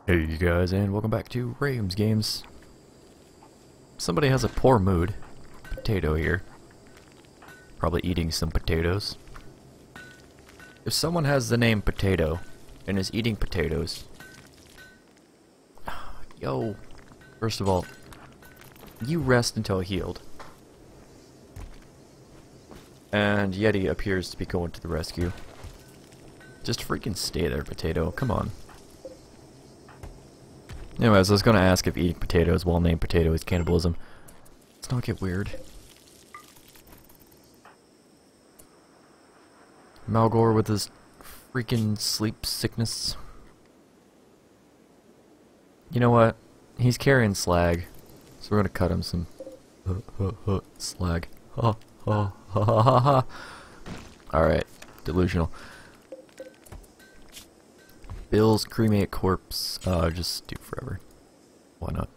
Hey you guys, and welcome back to Rames Games. Somebody has a poor mood. Potato here. Probably eating some potatoes. If someone has the name Potato and is eating potatoes, yo, first of all, you rest until healed. And Yeti appears to be going to the rescue. Just freaking stay there, Potato. Come on. Anyways, I was going to ask if eating potatoes while named Potato is cannibalism. Let's not get weird. Malgor with his freaking sleep sickness. You know what? He's carrying slag, so we're going to cut him some slag. Ha ha ha ha ha. Alright, delusional. Bill's cremate corpse, just do forever. Why not?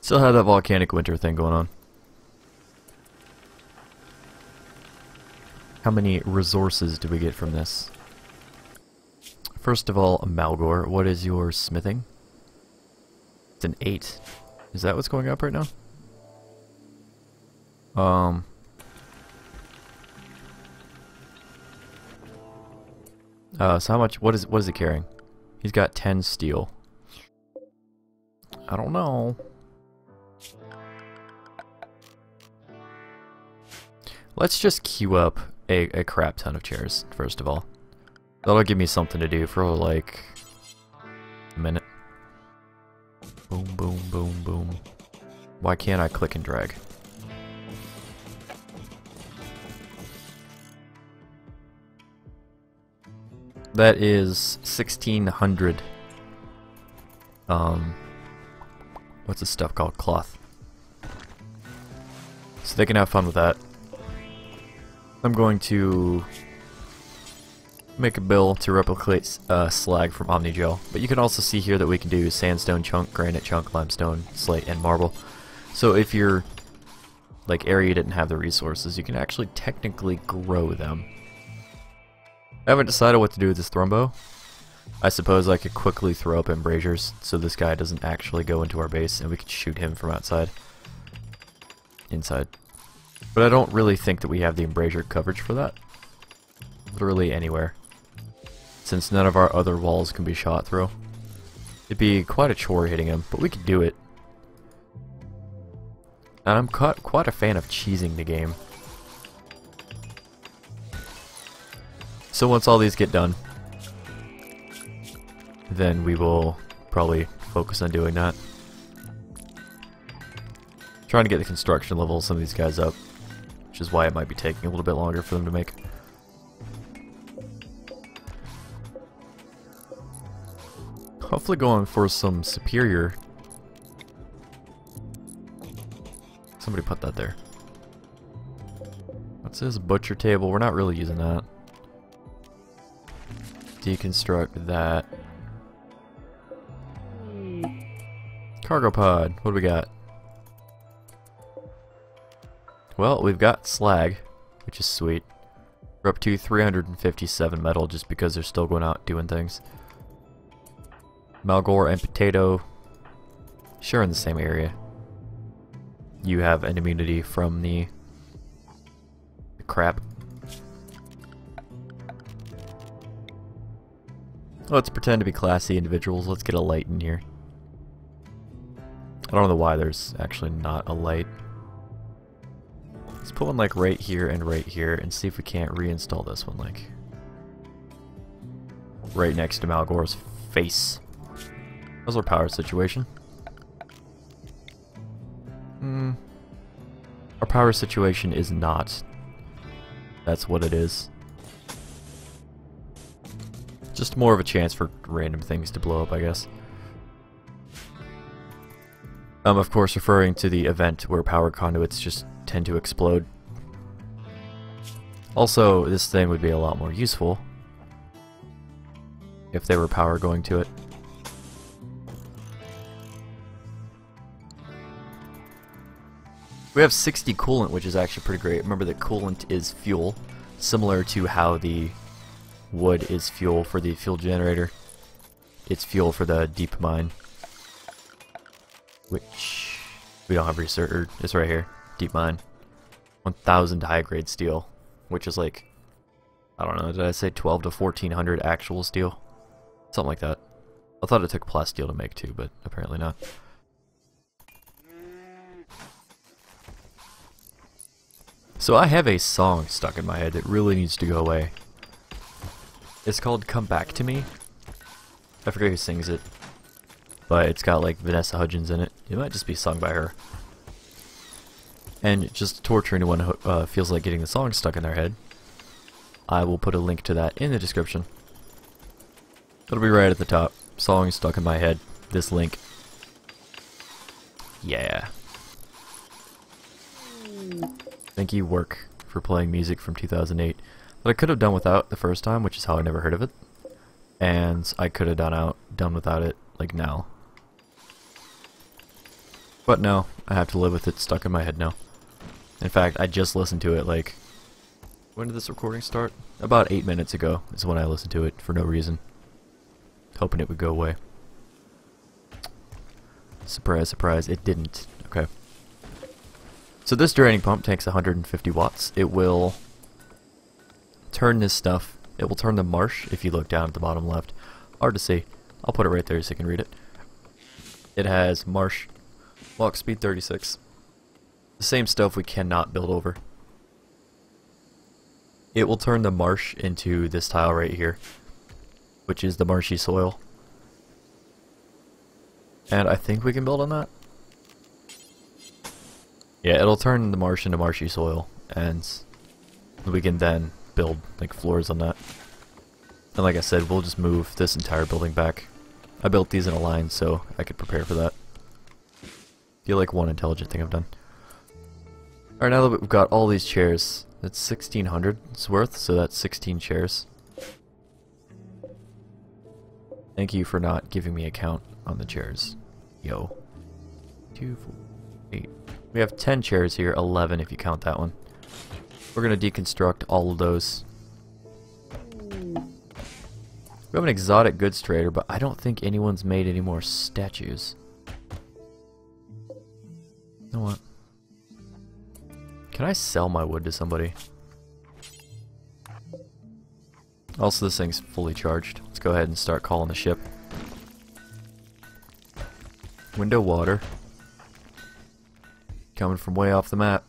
Still have that volcanic winter thing going on. How many resources do we get from this? First of all, Malgor, what is your smithing? It's an 8. Is that what's going up right now? So how much, what is it carrying? He's got 10 steel. I don't know. Let's just queue up a crap ton of chairs, first of all. That'll give me something to do for like a minute. Boom, boom, boom, boom. Why can't I click and drag? That is 1600. What's this stuff called? Cloth. So they can have fun with that. I'm going to make a bill to replicate slag from Omnigel, but you can also see here that we can do sandstone chunk, granite chunk, limestone, slate, and marble. So if your area didn't have the resources, you can actually technically grow them. I haven't decided what to do with this throwbow. I suppose I could quickly throw up embrasures so this guy doesn't actually go into our base and we could shoot him from outside. Inside. But I don't really think that we have the embrasure coverage for that. Literally anywhere. Since none of our other walls can be shot through. It'd be quite a chore hitting him, but we could do it. And I'm quite a fan of cheesing the game. So once all these get done, then we will probably focus on doing that. Trying to get the construction level of some of these guys up, which is why it might be taking a little bit longer for them to make. Hopefully going for some superior. Somebody put that there. What's this? Butcher table. We're not really using that. Deconstruct that. Cargo pod. What do we got? Well, we've got slag, which is sweet. We're up to 357 metal just because they're still going out doing things. Malgor and Potato share in the same area. You have an immunity from the crap. Let's pretend to be classy individuals. Let's get a light in here. I don't know why there's actually not a light. Let's put one like right here and see if we can't reinstall this one like right next to Malgor's face. How's our power situation? Our power situation is not. That's what it is. Just more of a chance for random things to blow up, I guess. Of course, referring to the event where power conduits just tend to explode. Also, this thing would be a lot more useful if there were power going to it. We have 60 coolant, which is actually pretty great. Remember that coolant is fuel, similar to how the wood is fuel for the fuel generator. it's fuel for the deep mine, which we don't have research. Or it's right here, deep mine, 1,000 high grade steel, which is like, I don't know, did I say 12 to 1,400 actual steel, something like that. I thought it took plasteel to make too, but apparently not. So I have a song stuck in my head that really needs to go away. It's called "Come Back to Me." I forget who sings it, but it's got like Vanessa Hudgens in it. It might just be sung by her. And just to torture anyone who feels like getting the song stuck in their head, I will put a link to that in the description. It'll be right at the top. Song stuck in my head. This link. Yeah. Thank you, Work, for playing music from 2008 that I could have done without the first time, which is how I never heard of it. And I could have done without it, like, now. But no, I have to live with it stuck in my head now. In fact, I just listened to it, like, when did this recording start? About 8 minutes ago is when I listened to it for no reason. Hoping it would go away. Surprise, surprise, it didn't. Okay. So this draining pump takes 150 watts. It will turn this stuff. It will turn the marsh, if you look down at the bottom left. Hard to see. I'll put it right there so you can read it. It has marsh, walk speed 36. The same stuff we cannot build over. It will turn the marsh into this tile right here, which is the marshy soil. And I think we can build on that. Yeah, it'll turn the marsh into marshy soil, and we can then build like floors on that. And like I said, we'll just move this entire building back. I built these in a line so I could prepare for that. Feel like one intelligent thing I've done. Alright, now that we've got all these chairs, that's 1,600 it's worth, so that's 16 chairs. Thank you for not giving me a count on the chairs. Yo. 2, 4, 8. We have 10 chairs here, 11 if you count that one. We're going to deconstruct all of those. We have an exotic goods trader, but I don't think anyone's made any more statues. You know what? Can I sell my wood to somebody? Also, this thing's fully charged. Let's go ahead and start calling the ship. Window water. Coming from way off the map.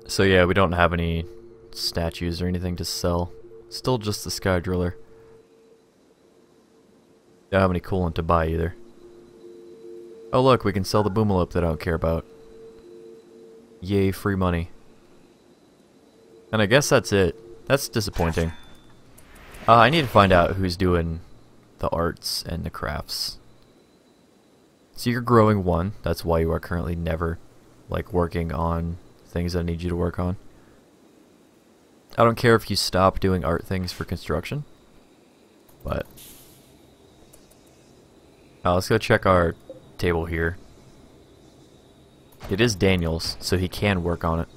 So yeah, we don't have any statues or anything to sell. Still just the sky driller. Don't have any coolant to buy either. Oh look, we can sell the boomalope that I don't care about. Yay, free money. And I guess that's it. That's disappointing. I need to find out who's doing the arts and the crafts. So you're growing 1, that's why you are currently never like working on things I need you to work on. I don't care if you stop doing art things for construction, but let's go check our table here. It is Daniel's, so he can work on it.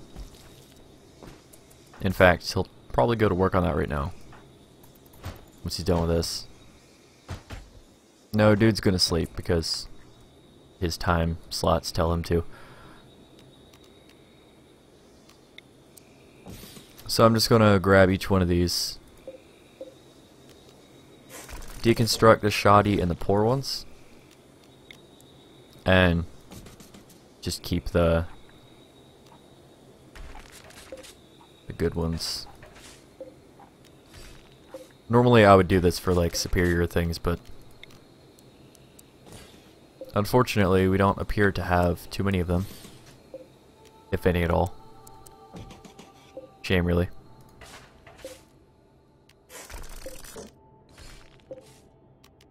In fact, he'll probably go to work on that right now once he's done with this. No, dude's gonna sleep because his time slots tell him to. So I'm just gonna grab each one of these, deconstruct the shoddy and the poor ones, and just keep the good ones. Normally I would do this for like superior things, but unfortunately we don't appear to have too many of them, if any at all. Shame, really.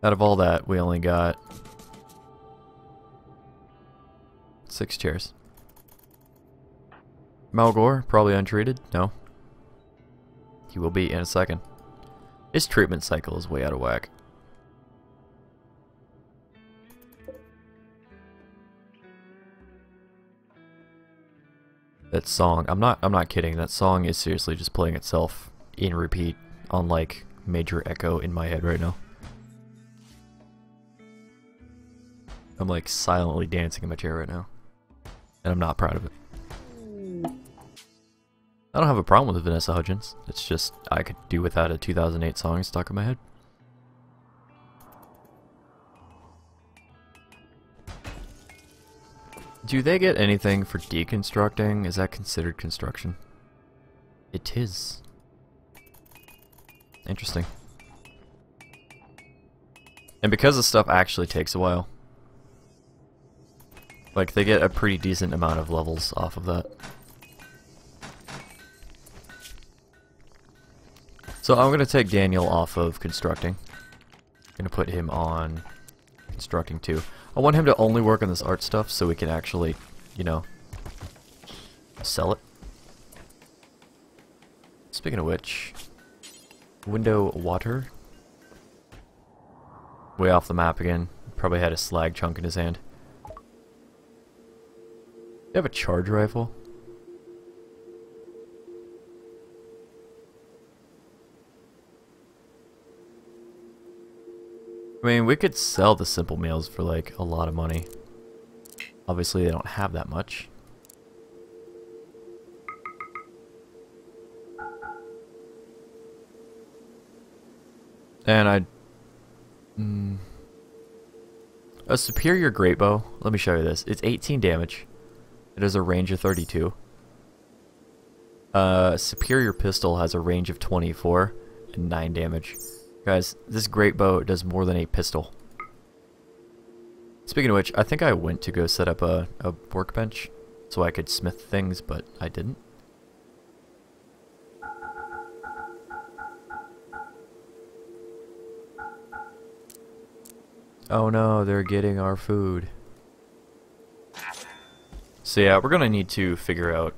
Out of all that, we only got 6 chairs. Malgore, probably untreated? No. He will be in a second. His treatment cycle is way out of whack. That song, I'm not kidding, that song is seriously just playing itself in repeat on like major echo in my head right now. I'm like silently dancing in my chair right now. And I'm not proud of it. I don't have a problem with Vanessa Hudgens. It's just I could do without a 2008 song stuck in my head. Do they get anything for deconstructing? Is that considered construction? It is. Interesting. And because the stuff actually takes a while, like they get a pretty decent amount of levels off of that. So I'm gonna take Daniel off of constructing. I'm gonna put him on constructing too. I want him to only work on this art stuff so we can actually, you know, sell it. Speaking of which, window water. Way off the map again. Probably had a slag chunk in his hand. You have a charge rifle? I mean, we could sell the simple meals for like a lot of money. Obviously, they don't have that much. And a superior great bow. Let me show you this. It's 18 damage. It has a range of 32. Superior pistol has a range of 24 and 9 damage. Guys, this great bow does more than a pistol. Speaking of which, I think I went to go set up a workbench so I could smith things, but I didn't. Oh no, they're getting our food. So yeah, we're gonna need to figure out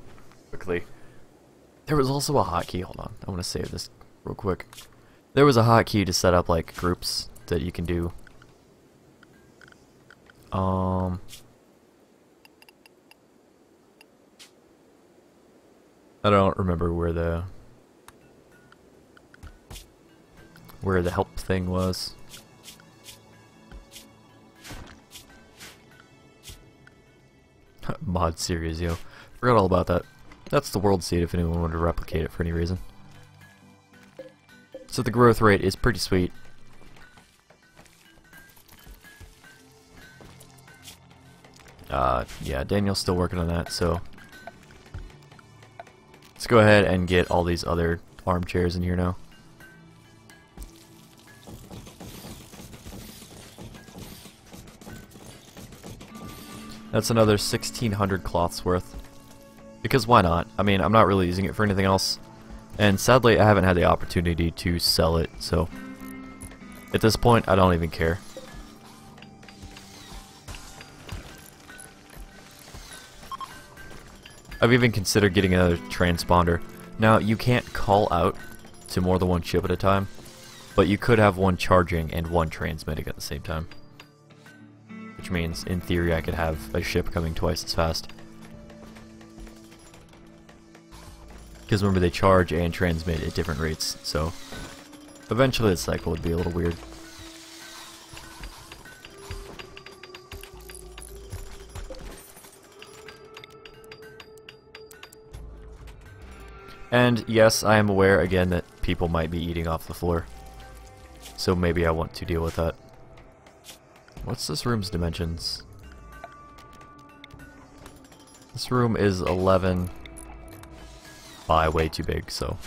quickly. There was also a hotkey. Hold on, I want to save this real quick. There was a hotkey to set up like groups that you can do. I don't remember where the help thing was. Mod series, yo. Forgot all about that. That's the world seed if anyone wanted to replicate it for any reason. So the growth rate is pretty sweet. Yeah, Daniel's still working on that, so let's go ahead and get all these other armchairs in here now. That's another 1,600 cloths worth. Because why not? I mean, I'm not really using it for anything else. And sadly, I haven't had the opportunity to sell it, so at this point, I don't even care. I've even considered getting another transponder. Now, you can't call out to more than one ship at a time, but you could have one charging and one transmitting at the same time. Which means, in theory, I could have a ship coming twice as fast. Because remember, they charge and transmit at different rates, so eventually the cycle would be a little weird. And yes, I am aware again that people might be eating off the floor, so maybe I want to deal with that. What's this room's dimensions? This room is 11 by way too big, so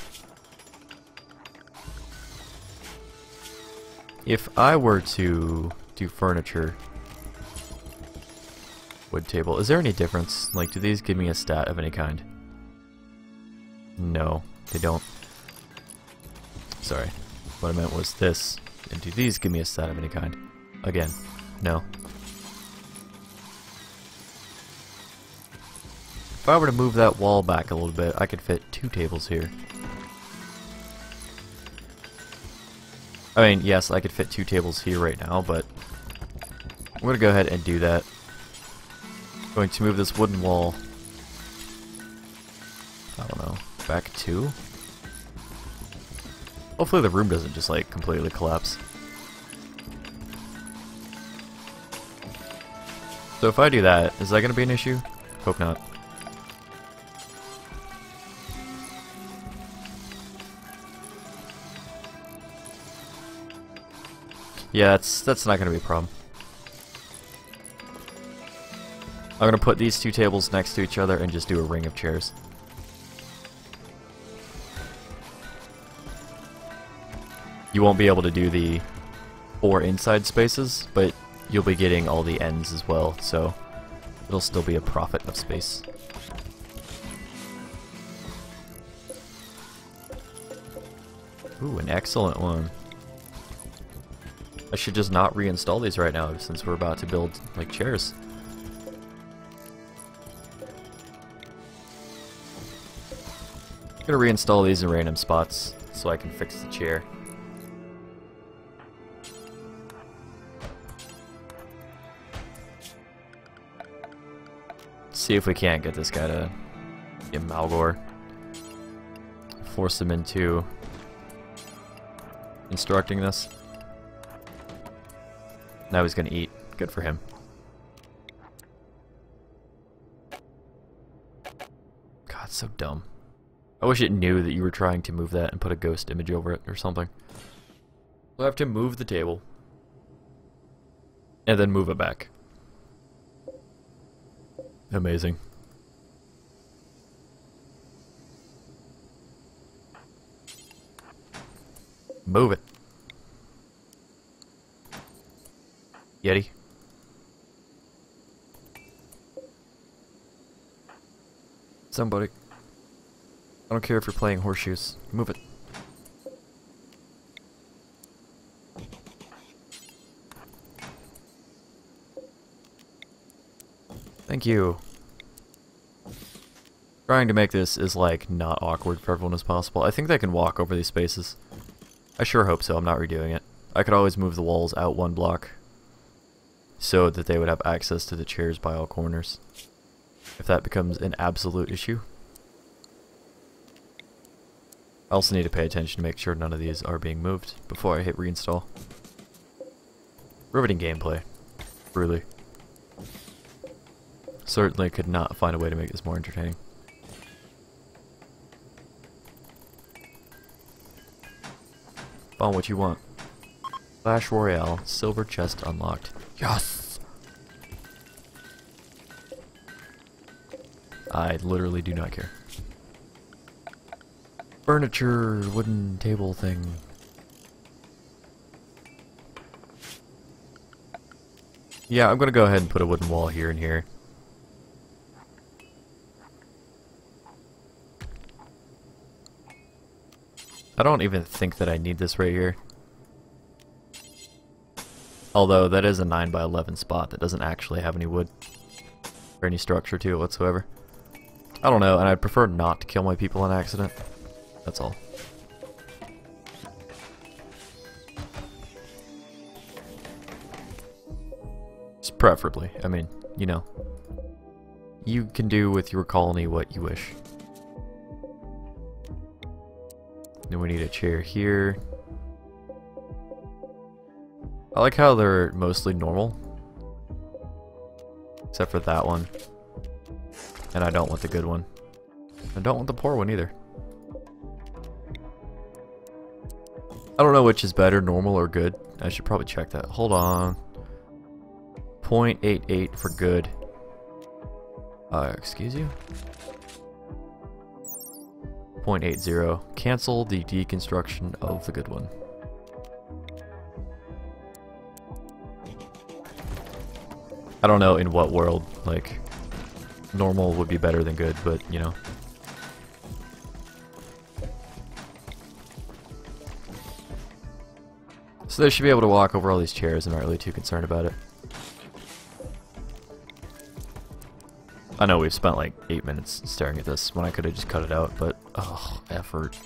if I were to do furniture, wood table, is there any difference? Like, do these give me a stat of any kind? No, they don't. Sorry, what I meant was this. And do these give me a stat of any kind? Again, no. If I were to move that wall back a little bit, I could fit 2 tables here. I mean, yes, I could fit 2 tables here right now, but I'm going to go ahead and do that. I'm going to move this wooden wall, I don't know, back 2? Hopefully the room doesn't just like completely collapse. So if I do that, is that going to be an issue? Hope not. Yeah, that's not going to be a problem. I'm going to put these two tables next to each other and just do a ring of chairs. You won't be able to do the 4 inside spaces, but you'll be getting all the ends as well, so it'll still be a profit of space. Ooh, an excellent one. I should just not reinstall these right now since we're about to build like chairs. I'm gonna reinstall these in random spots so I can fix the chair. See if we can't get this guy to get Malgor. Force him into instructing this. Now he's gonna eat. Good for him. God, so dumb. I wish it knew that you were trying to move that and put a ghost image over it or something. We'll have to move the table. And then move it back. Amazing. Move it. Yeti. Somebody. I don't care if you're playing horseshoes. Move it. Thank you. Trying to make this as like not awkward for everyone as possible. I think they can walk over these spaces. I sure hope so. I'm not redoing it. I could always move the walls out 1 block so that they would have access to the chairs by all corners. If that becomes an absolute issue. I also need to pay attention to make sure none of these are being moved before I hit reinstall. Riveting gameplay. Really. Certainly could not find a way to make this more entertaining. Find what you want. Clash Royale, silver chest unlocked. Yes! I literally do not care. Furniture, wooden table thing. Yeah, I'm gonna go ahead and put a wooden wall here and here. I don't even think that I need this right here. Although that is a 9 by 11 spot that doesn't actually have any wood or any structure to it whatsoever. I don't know, and I'd prefer not to kill my people on accident. That's all. Just preferably. I mean, you know. You can do with your colony what you wish. Then we need a chair here. I like how they're mostly normal. Except for that one. And I don't want the good one. I don't want the poor one either. I don't know which is better, normal or good. I should probably check that. Hold on. 0.88 for good. Excuse you? 0.80. Cancel the deconstruction of the good one. I don't know in what world, like, normal would be better than good, but, you know. So they should be able to walk over all these chairs. I'm not really too concerned about it. I know we've spent like 8 minutes staring at this when I could have just cut it out, but oh, effort.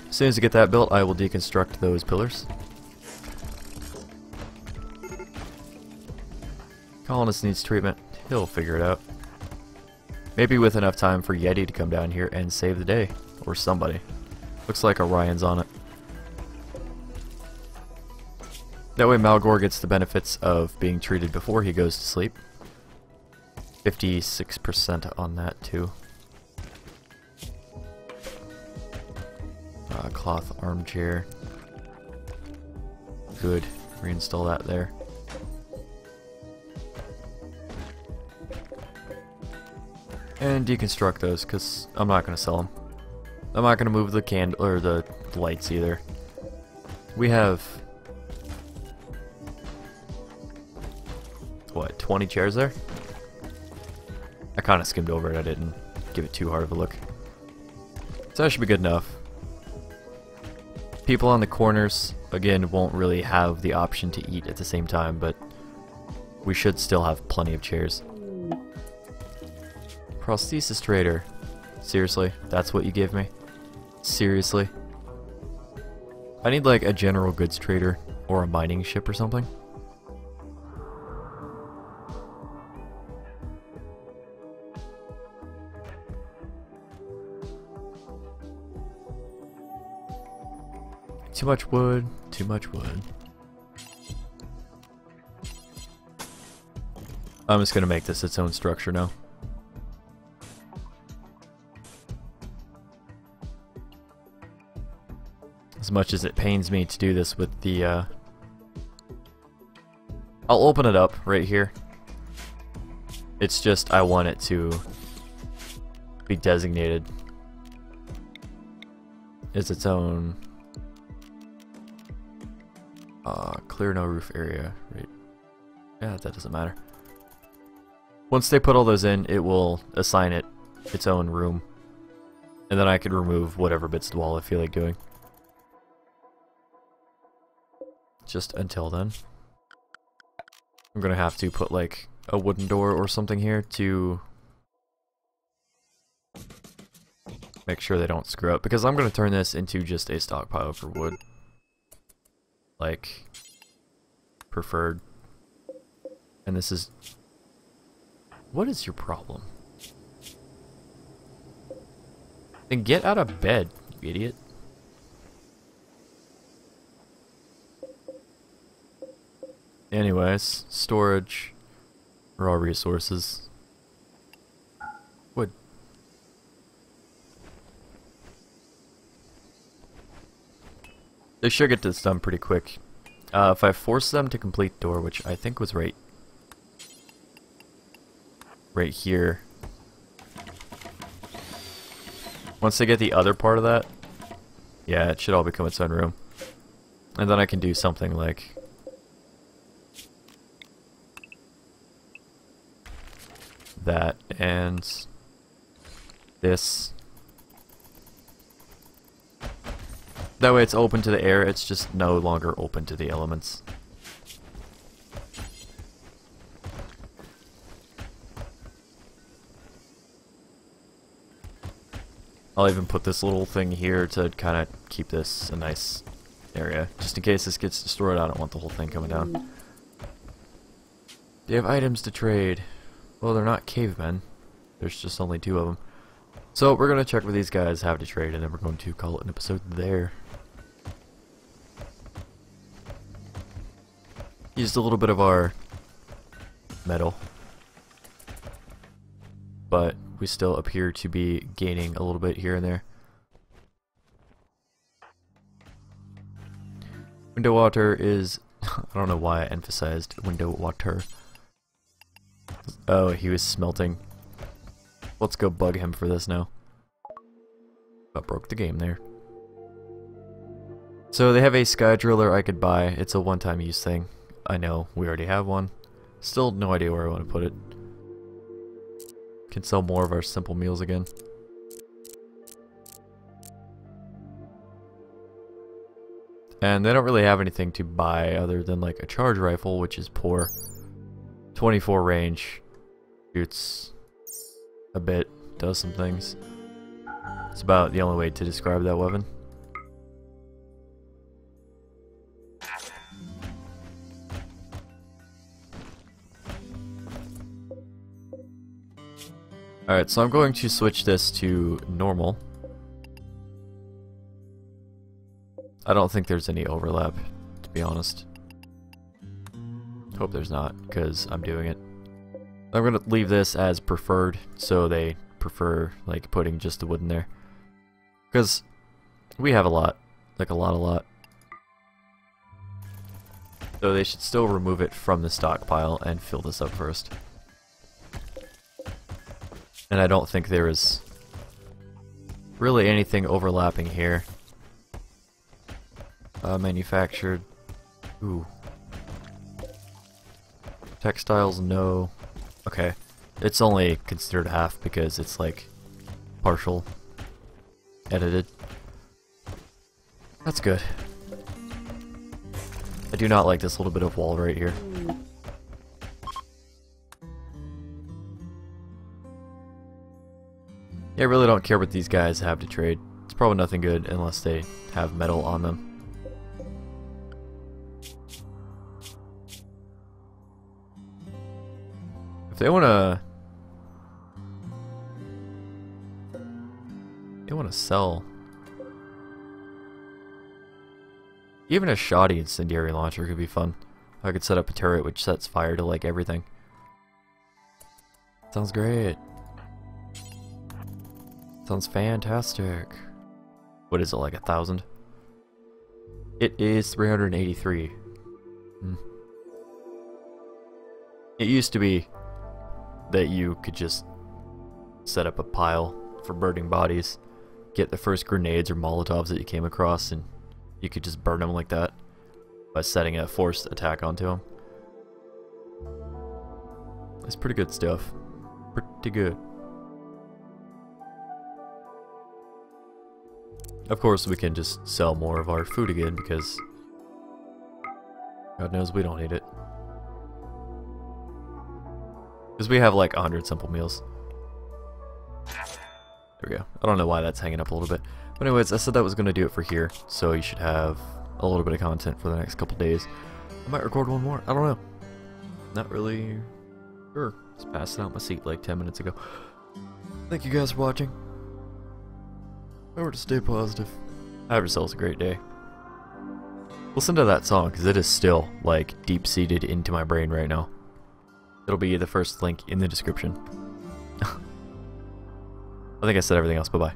As soon as I get that built, I will deconstruct those pillars. Colonist needs treatment. He'll figure it out. Maybe with enough time for Yeti to come down here and save the day. Or somebody. Looks like Orion's on it. That way Malgor gets the benefits of being treated before he goes to sleep. 56% on that too. Cloth armchair. Good. Reinstall that there. And deconstruct those, because I'm not going to sell them. I'm not going to move the candle or the lights either. We have what, 20 chairs there? I kind of skimmed over it. I didn't give it too hard of a look. So that should be good enough. People on the corners, again, won't really have the option to eat at the same time, but we should still have plenty of chairs. Prosthesis trader. Seriously? That's what you give me? Seriously? I need like a general goods trader or a mining ship or something. Too much wood, too much wood. I'm just gonna make this its own structure now. As much as it pains me to do this with the, I'll open it up right here. It's just, I want it to be designated as its own, clear no roof area, right? Yeah, that doesn't matter. Once they put all those in, it will assign it its own room. And then I can remove whatever bits of the wall I feel like doing. Just until then. I'm gonna have to put like a wooden door or something here to make sure they don't screw up, because I'm gonna turn this into just a stockpile for wood. Like, preferred. And this is... What is your problem? Then get out of bed, you idiot. Anyways, storage, raw resources, wood. They should get this done pretty quick. If I force them to complete door, which I think was right here. Once they get the other part of that, yeah, it should all become its own room. And then I can do something like that and this. That way it's open to the air, it's just no longer open to the elements. I'll even put this little thing here to kind of keep this a nice area. Just in case this gets destroyed, I don't want the whole thing coming down. Do you have items to trade? Well, they're not cavemen. There's just only 2 of them. So we're going to check what these guys have to trade, and then we're going to call it an episode there. Used a little bit of our metal, but we still appear to be gaining a little bit here and there. Window water is... I don't know why I emphasized window water. Oh, he was smelting. Let's go bug him for this now. About broke the game there. So they have a sky driller I could buy. It's a one-time use thing. I know, we already have one. Still no idea where I want to put it. Can sell more of our simple meals again. And they don't really have anything to buy other than like a charge rifle, which is poor. 24 range. Shoots a bit, does some things. It's about the only way to describe that weapon. Alright, so I'm going to switch this to normal. I don't think there's any overlap, to be honest. Hope there's not, because I'm doing it. I'm going to leave this as preferred, so they prefer like putting just the wood in there. Because we have a lot, like a lot. So they should still remove it from the stockpile and fill this up first. And I don't think there is really anything overlapping here. Manufactured. Ooh. Textiles, no. Okay. It's only considered half because it's like partial edited. That's good. I do not like this little bit of wall right here. Yeah, I really don't care what these guys have to trade. It's probably nothing good unless they have metal on them. If they wanna sell even a shoddy incendiary launcher could be fun. I could set up a turret which sets fire to like everything. Sounds great. Sounds fantastic. What is it, like 1,000? It is 383. It used to be that you could just set up a pile for burning bodies, get the first grenades or molotovs that you came across, and you could just burn them like that by setting a forced attack onto them. It's pretty good stuff. Pretty good. Of course, we can just sell more of our food again because God knows we don't need it. Because we have like 100 simple meals. There we go. I don't know why that's hanging up a little bit. But anyways, I said that was going to do it for here. So you should have a little bit of content for the next couple days. I might record one more. I don't know. Not really sure. Just passing out my seat like 10 minutes ago. Thank you guys for watching. Remember to stay positive. Have yourselves a great day. Listen to that song because it is still like deep-seated into my brain right now. It'll be the first link in the description. I think I said everything else. Bye-bye.